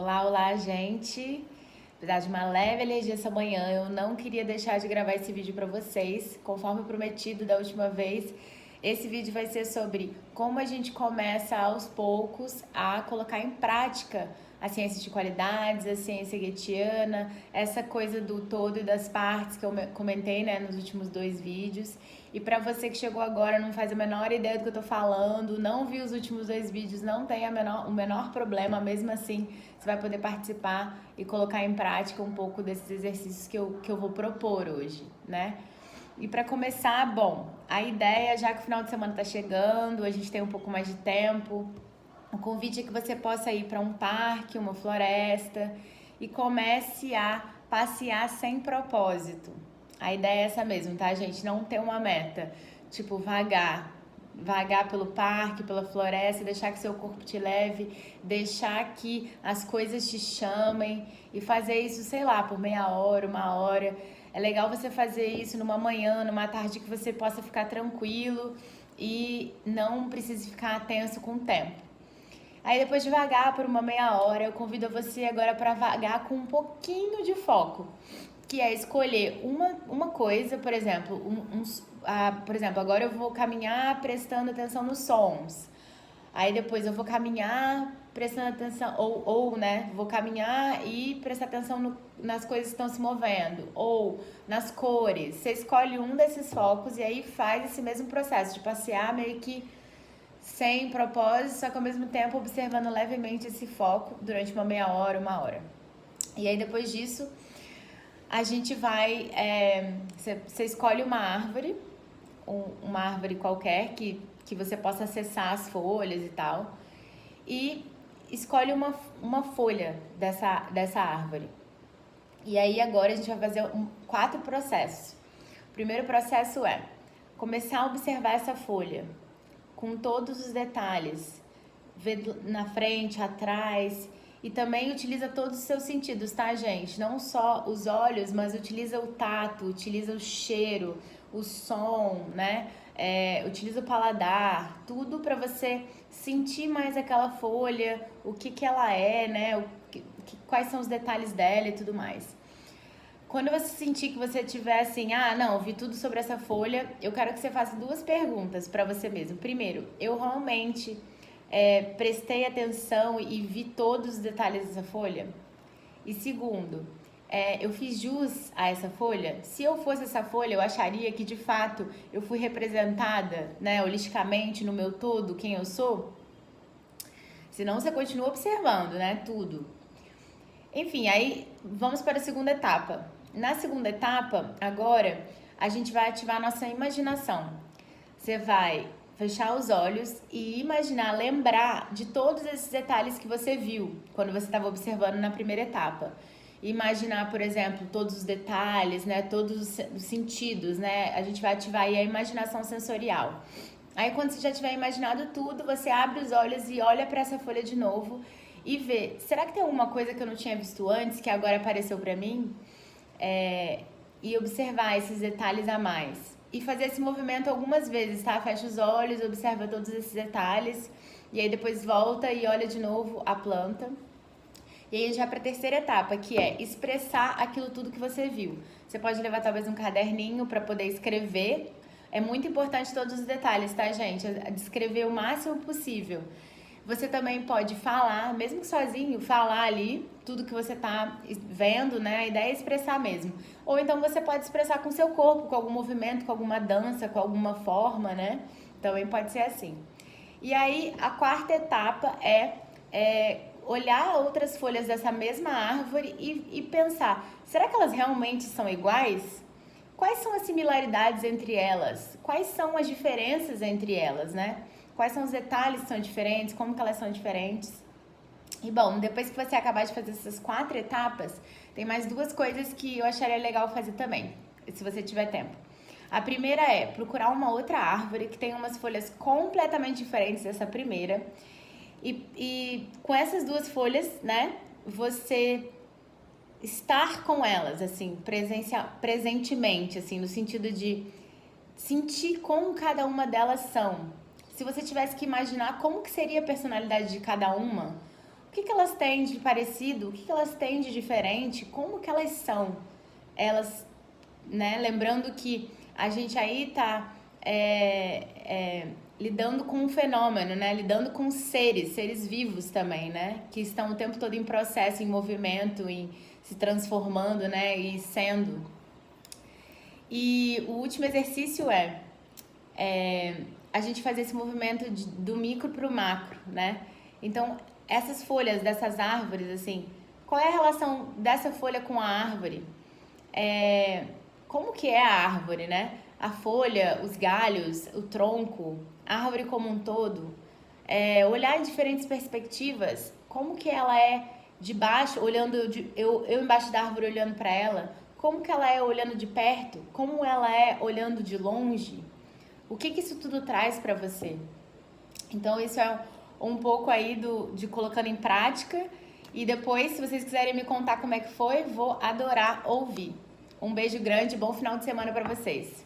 Olá, olá, gente! Apesar de uma leve alergia essa manhã, eu não queria deixar de gravar esse vídeo para vocês. Conforme prometido da última vez, esse vídeo vai ser sobre como a gente começa aos poucos a colocar em prática a ciência de qualidades, a ciência goetiana, essa coisa do todo e das partes que eu comentei, né, nos últimos 2 vídeos. E para você que chegou agora, não faz a menor ideia do que eu tô falando, não viu os últimos 2 vídeos, não tem o menor problema, mesmo assim você vai poder participar e colocar em prática um pouco desses exercícios que eu vou propor hoje, né? E para começar, bom, a ideia, já que o final de semana tá chegando, a gente tem um pouco mais de tempo, o convite é que você possa ir para um parque, uma floresta e comece a passear sem propósito. A ideia é essa mesmo, tá, gente? Não ter uma meta. Tipo, vagar pelo parque, pela floresta, deixar que seu corpo te leve, deixar que as coisas te chamem e fazer isso, sei lá, por meia hora, 1 hora. É legal você fazer isso numa manhã, numa tarde que você possa ficar tranquilo e não precise ficar tenso com o tempo. Aí depois de vagar por uma meia hora, eu convido você agora para vagar com um pouquinho de foco, que é escolher uma coisa, por exemplo, por exemplo, agora eu vou caminhar prestando atenção nos sons. Aí depois eu vou caminhar prestando atenção, né, vou caminhar e prestar atenção nas coisas que estão se movendo, ou nas cores. Você escolhe um desses focos e aí faz esse mesmo processo de passear meio que sem propósito, só que ao mesmo tempo observando levemente esse foco durante uma meia hora, 1 hora. E aí depois disso, a gente vai, você escolhe uma árvore qualquer que você possa acessar as folhas e tal, e escolhe uma folha dessa árvore. E aí agora a gente vai fazer 4 processos. O primeiro processo é começar a observar essa folha com todos os detalhes, ver na frente, atrás, e também utiliza todos os seus sentidos, tá, gente? Não só os olhos, mas utiliza o tato, utiliza o cheiro, o som, né? Utiliza o paladar, tudo para você sentir mais aquela folha, o que ela é, né? Quais são os detalhes dela e tudo mais. Quando você sentir que você tiver assim, não, vi tudo sobre essa folha, eu quero que você faça 2 perguntas para você mesmo. Primeiro, eu realmente prestei atenção e vi todos os detalhes dessa folha? E segundo, eu fiz jus a essa folha? Se eu fosse essa folha, eu acharia que de fato eu fui representada, né, holisticamente no meu todo, quem eu sou? Senão você continua observando, né, tudo. Enfim, aí vamos para a segunda etapa. Na segunda etapa, agora, a gente vai ativar a nossa imaginação. Você vai fechar os olhos e imaginar, lembrar de todos esses detalhes que você viu quando você estava observando na primeira etapa. Imaginar, por exemplo, todos os detalhes, né, todos os sentidos, né? A gente vai ativar aí a imaginação sensorial. Aí quando você já tiver imaginado tudo, você abre os olhos e olha para essa folha de novo e vê, será que tem alguma coisa que eu não tinha visto antes, que agora apareceu para mim? E observar esses detalhes a mais. E fazer esse movimento algumas vezes, tá? Fecha os olhos, observa todos esses detalhes. E aí depois volta e olha de novo a planta. E aí a gente vai para a terceira etapa, que é expressar aquilo tudo que você viu. Você pode levar talvez um caderninho para poder escrever. É muito importante todos os detalhes, tá, gente? Descrever o máximo possível. Você também pode falar, mesmo que sozinho, falar ali tudo que você tá vendo, né? A ideia é expressar mesmo. Ou então você pode expressar com seu corpo, com algum movimento, com alguma dança, com alguma forma, né? Também pode ser assim. E aí, a quarta etapa é olhar outras folhas dessa mesma árvore e pensar, será que elas realmente são iguais? Quais são as similaridades entre elas? Quais são as diferenças entre elas, né? Quais são os detalhes que são diferentes, como que elas são diferentes. E bom, depois que você acabar de fazer essas 4 etapas, tem mais 2 coisas que eu acharia legal fazer também, se você tiver tempo. A primeira é procurar uma outra árvore que tenha umas folhas completamente diferentes dessa primeira. E com essas 2 folhas, né, você estar com elas, assim, presentemente, assim, no sentido de sentir como cada uma delas são. Se você tivesse que imaginar como que seria a personalidade de cada uma, o que elas têm de parecido, o que elas têm de diferente, como que elas são. Elas, né, lembrando que a gente aí tá lidando com um fenômeno, né, lidando com seres vivos também, né, que estão o tempo todo em processo, em movimento, em se transformando, né, e sendo. E o último exercício é a gente fazer esse movimento do micro para o macro, né? Então, essas folhas dessas árvores, assim, qual é a relação dessa folha com a árvore? Como que é a árvore, né? A folha, os galhos, o tronco, a árvore como um todo. Olhar em diferentes perspectivas, como que ela é de baixo, olhando, eu embaixo da árvore olhando para ela, como que ela é olhando de perto, como ela é olhando de longe. O que isso tudo traz para você? Então, isso é um pouco aí de colocando em prática. E depois, se vocês quiserem me contar como é que foi, vou adorar ouvir. Um beijo grande e bom final de semana para vocês.